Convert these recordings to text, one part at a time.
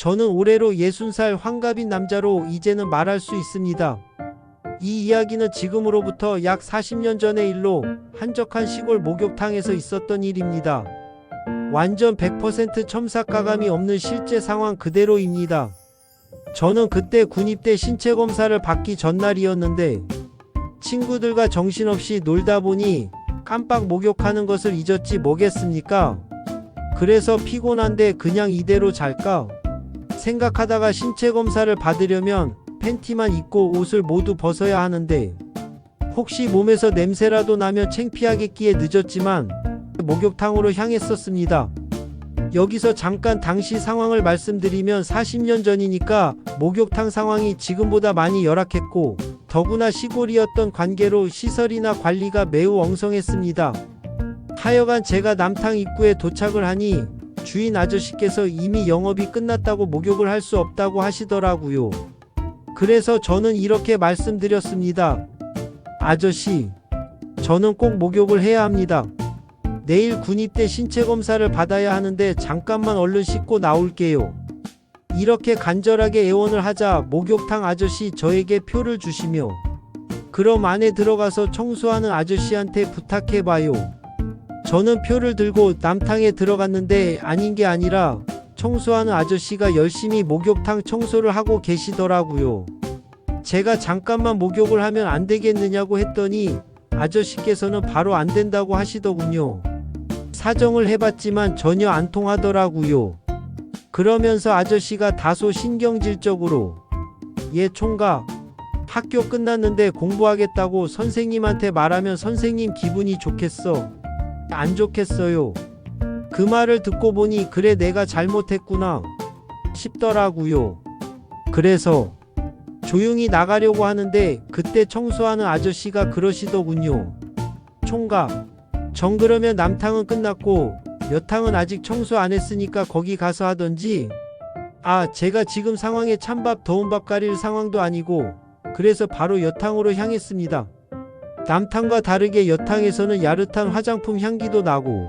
저는 올해로 60살 환갑인 남자로 이제는 말할 수 있습니다. 이 이야기는 지금으로부터 약 40년 전의 일로 한적한 시골 목욕탕에서 있었던 일입니다. 완전 100% 첨삭가감이 없는 실제 상황 그대로입니다. 저는 그때 군입대 신체검사를 받기 전날이었는데 친구들과 정신없이 놀다 보니 깜빡 목욕하는 것을 잊었지 뭐겠습니까? 그래서 피곤한데 그냥 이대로 잘까? 생각하다가 신체검사를 받으려면 팬티만 입고 옷을 모두 벗어야 하는데 혹시 몸에서 냄새라도 나면 창피하겠기에 늦었지만 목욕탕으로 향했었습니다. 여기서 잠깐 당시 상황을 말씀드리면 40년 전이니까 목욕탕 상황이 지금보다 많이 열악했고 더구나 시골이었던 관계로 시설이나 관리가 매우 엉성했습니다. 하여간 제가 남탕 입구에 도착을 하니 주인 아저씨께서 이미 영업이 끝났다고 목욕을 할 수 없다고 하시더라고요. 그래서 저는 이렇게 말씀드렸습니다. 아저씨, 저는 꼭 목욕을 해야 합니다. 내일 군입대 신체검사를 받아야 하는데 잠깐만 얼른 씻고 나올게요. 이렇게 간절하게 애원을 하자 목욕탕 아저씨 저에게 표를 주시며 그럼 안에 들어가서 청소하는 아저씨한테 부탁해봐요. 저는 표를 들고 남탕에 들어갔는데 아닌 게 아니라 청소하는 아저씨가 열심히 목욕탕 청소를 하고 계시더라고요. 제가 잠깐만 목욕을 하면 안 되겠느냐고 했더니 아저씨께서는 바로 안 된다고 하시더군요. 사정을 해봤지만 전혀 안 통하더라고요. 그러면서 아저씨가 다소 신경질적으로 얘 총각, 학교 끝났는데 공부하겠다고 선생님한테 말하면 선생님 기분이 좋겠어? 안 좋겠어요. 그 말을 듣고 보니 그래 내가 잘못했구나 싶더라고요. 그래서 조용히 나가려고 하는데 그때 청소하는 아저씨가 그러시더군요. 총각, 정 그러면 남탕은 끝났고 여탕은 아직 청소 안 했으니까 거기 가서 하던지. 아, 제가 지금 상황에 찬밥 더운 밥 가릴 상황도 아니고 그래서 바로 여탕으로 향했습니다. 남탕과 다르게 여탕에서는 야릇한 화장품 향기도 나고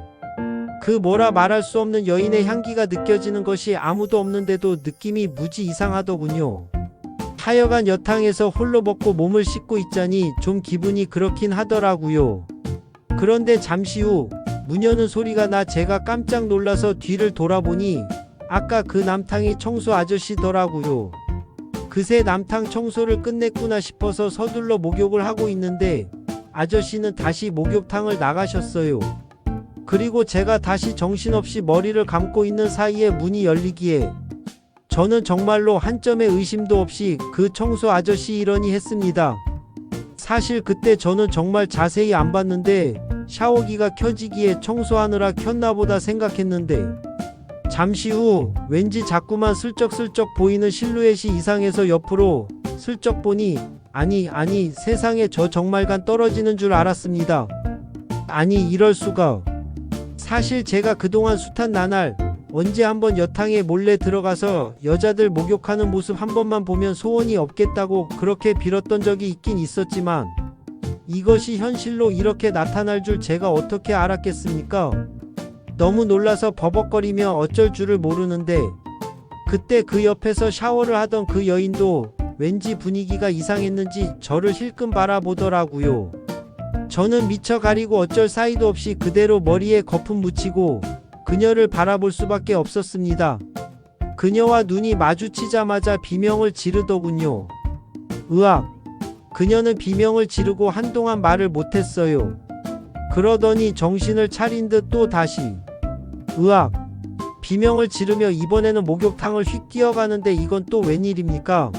그 뭐라 말할 수 없는 여인의 향기가 느껴지는 것이 아무도 없는데도 느낌이 무지 이상하더군요. 하여간 여탕에서 홀로 벗고 몸을 씻고 있자니 좀 기분이 그렇긴 하더라고요. 그런데 잠시 후 문 여는 소리가 나 제가 깜짝 놀라서 뒤를 돌아보니 아까 그 남탕이 청소 아저씨더라고요. 그새 남탕 청소를 끝냈구나 싶어서 서둘러 목욕을 하고 있는데 아저씨는 다시 목욕탕을 나가셨어요. 그리고 제가 다시 정신없이 머리를 감고 있는 사이에 문이 열리기에 저는 정말로 한 점의 의심도 없이 그 청소 아저씨 이러니 했습니다. 사실 그때 저는 정말 자세히 안 봤는데 샤워기가 켜지기에 청소하느라 켰나보다 생각했는데 잠시 후 왠지 자꾸만 슬쩍슬쩍 보이는 실루엣이 이상해서 옆으로 슬쩍 보니 아니 세상에 저 정말간 떨어지는 줄 알았습니다. 아니 이럴 수가. 사실 제가 그동안 숱한 나날 언제 한번 여탕에 몰래 들어가서 여자들 목욕하는 모습 한 번만 보면 소원이 없겠다고 그렇게 빌었던 적이 있긴 있었지만 이것이 현실로 이렇게 나타날 줄 제가 어떻게 알았겠습니까? 너무 놀라서 버벅거리며 어쩔 줄을 모르는데 그때 그 옆에서 샤워를 하던 그 여인도 왠지 분위기가 이상했는지 저를 힐끔 바라보더라고요. 저는 미처 가리고 어쩔 사이도 없이 그대로 머리에 거품 묻히고 그녀를 바라볼 수밖에 없었습니다. 그녀와 눈이 마주치자마자 비명을 지르더군요. 으악! 그녀는 비명을 지르고 한동안 말을 못했어요. 그러더니 정신을 차린 듯 또 다시 으악! 비명을 지르며 이번에는 목욕탕을 휙 뛰어가는데 이건 또 웬일입니까?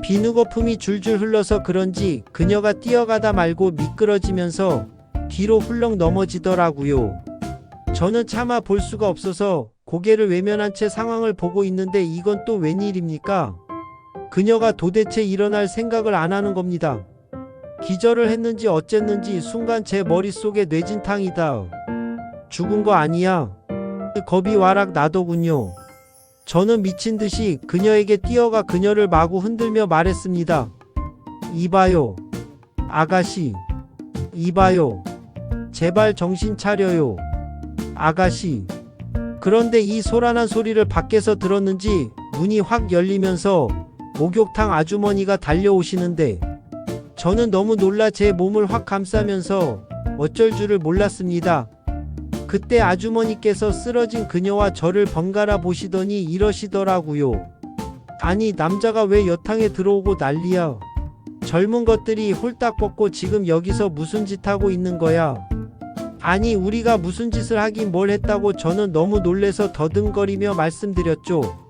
비누거품이 줄줄 흘러서 그런지 그녀가 뛰어가다 말고 미끄러지면서 뒤로 훌렁 넘어지더라고요. 저는 차마 볼 수가 없어서 고개를 외면한 채 상황을 보고 있는데 이건 또 웬일입니까? 그녀가 도대체 일어날 생각을 안 하는 겁니다. 기절을 했는지 어쨌는지 순간 제 머릿속에 뇌진탕이다. 죽은 거 아니야? 겁이 와락 나더군요. 저는 미친듯이 그녀에게 뛰어가 그녀를 마구 흔들며 말했습니다. 이봐요. 아가씨. 이봐요. 제발 정신 차려요. 아가씨. 그런데 이 소란한 소리를 밖에서 들었는지 문이 확 열리면서 목욕탕 아주머니가 달려오시는데 저는 너무 놀라 제 몸을 확 감싸면서 어쩔 줄을 몰랐습니다. 그때 아주머니께서 쓰러진 그녀와 저를 번갈아 보시더니 이러시더라고요. 아니, 남자가 왜 여탕에 들어오고 난리야. 젊은 것들이 홀딱 벗고 지금 여기서 무슨 짓 하고 있는 거야. 아니, 우리가 무슨 짓을 하긴 뭘 했다고. 저는 너무 놀래서 더듬거리며 말씀드렸죠.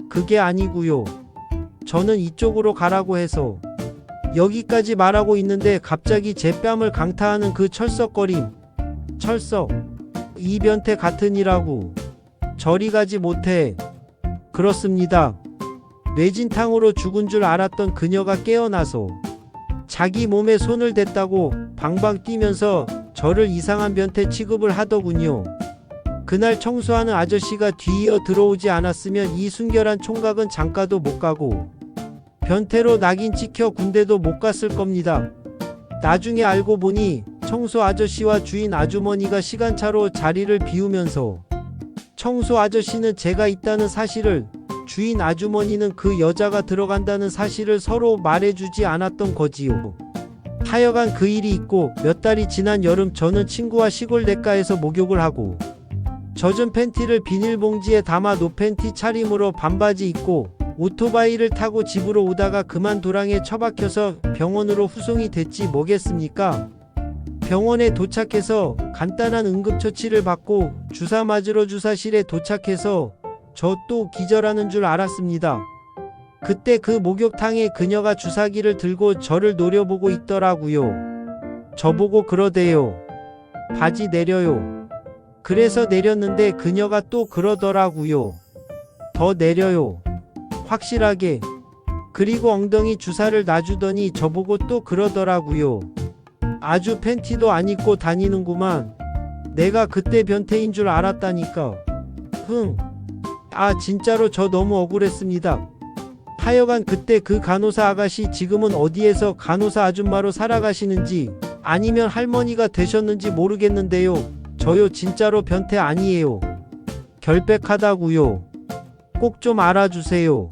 그게 아니고요. 저는 이쪽으로 가라고 해서 여기까지 말하고 있는데 갑자기 제 뺨을 강타하는 그 철썩거림. 철썩. 이 변태 같으니라고. 저리 가지 못해. 그렇습니다. 뇌진탕으로 죽은 줄 알았던 그녀가 깨어나서 자기 몸에 손을 댔다고 방방 뛰면서 저를 이상한 변태 취급을 하더군요. 그날 청소하는 아저씨가 뒤이어 들어오지 않았으면 이 순결한 총각은 장가도 못 가고 변태로 낙인 찍혀 군대도 못 갔을 겁니다. 나중에 알고 보니 청소 아저씨와 주인 아주머니가 시간차로 자리를 비우면서 청소 아저씨는 제가 있다는 사실을, 주인 아주머니는 그 여자가 들어간다는 사실을 서로 말해주지 않았던 거지요. 하여간 그 일이 있고 몇 달이 지난 여름, 저는 친구와 시골 냇가에서 목욕을 하고 젖은 팬티를 비닐봉지에 담아 노팬티 차림으로 반바지 입고 오토바이를 타고 집으로 오다가 그만 도랑에 처박혀서 병원으로 후송이 됐지 뭐겠습니까. 병원에 도착해서 간단한 응급처치를 받고 주사 맞으러 주사실에 도착해서 저 또 기절하는 줄 알았습니다. 그때 그 목욕탕에 그녀가 주사기를 들고 저를 노려보고 있더라고요. 저보고 그러대요. 바지 내려요. 그래서 내렸는데 그녀가 또 그러더라고요. 더 내려요. 확실하게. 그리고 엉덩이 주사를 놔주더니 저보고 또 그러더라고요. 아주 팬티도 안 입고 다니는구만. 내가 그때 변태인 줄 알았다니까. 진짜로 저 너무 억울했습니다. 하여간 그때 그 간호사 아가씨 지금은 어디에서 간호사 아줌마로 살아가시는지 아니면 할머니가 되셨는지 모르겠는데요. 저요 진짜로 변태 아니에요. 결백하다고요. 꼭 좀 알아주세요.